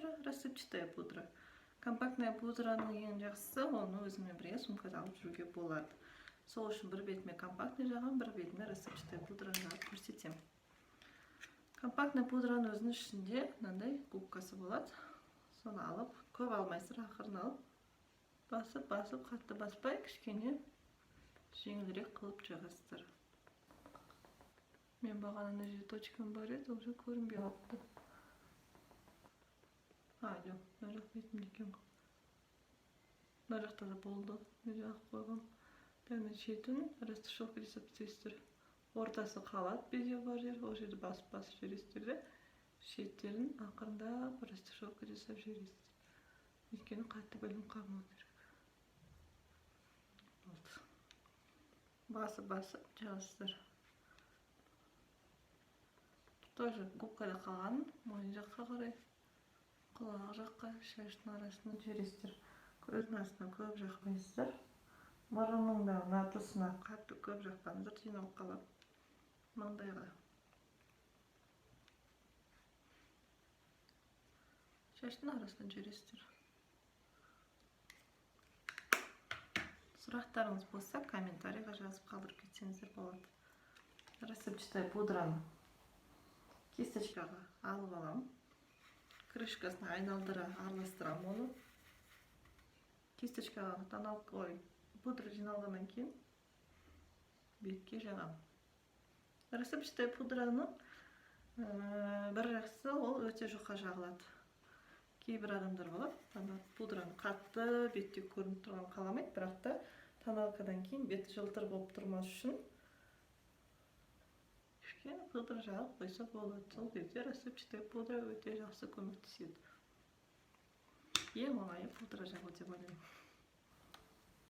пудра, рассыпчатая пудра. Компактная пудраның ең жақсысы, оны өзіме бірге сумкада алып жүруге болады. Сол үшін бір бетіме компактный жағам, бір бетіме рассыпчатая пудраны жағып көрсетем. Компактный пудраның өзінің ішінде мынандай губкасы болады. Соны алып, көп алмайсыздар, ақырын алып, басып, қатты баспай, кішкене жеңілірек қылып жағасыздар. Мен бағана мына жерде точкам бар еді, уже көрінбей қалыпты. Жоқ, мына жақ бетімде екен. Мына жақта да болды. Мына жақ қойғам. Дәмін шетін растушевка жасап тастайсыздар. Ортасы қалады, безеу бар жер, ол жерді басып жібересіздер де, шеттерін ақырындап растушевка жасап жібересіздер. Өйткені қатты бөлім қалмау керек. Болды. Басып жағасыздар. Тоже губкада қалғанын мойын жаққа қарай, құлақ жаққа, шаштың арасына жібересіздер. Көздің астына көп жақпайсыздар. Мұрынның да мына тұсына қатты көп жақпаңыздар, жиналып қалады. Маңдайға. Шаштың арасына жібересіздер. Сұрақтарыңыз болса, комментарийға жазып қалдырып кетсеңіздер болады. Рассыпчатая пудраны кисточкаға алып алам. Крышкасына айналдыра араластырам оны. Кисточкаға пудра жиналғаннан кейін бетке жағам. Рассыпчатая пудраның бір жақсысы, ол өте жұқа жағылады. Кейбір адамдар болады, пудраны қатты бетте көрініп тұрған қаламайды, бірақ та тоналкадан кейін беті жылтыр болып тұрмас үшін кішкене пудра жағып қойса болады. Сол кезде рассыпчатая пудра өте жақсы көмектеседі. Ең оңайы пудра жағу деп ойлаймын.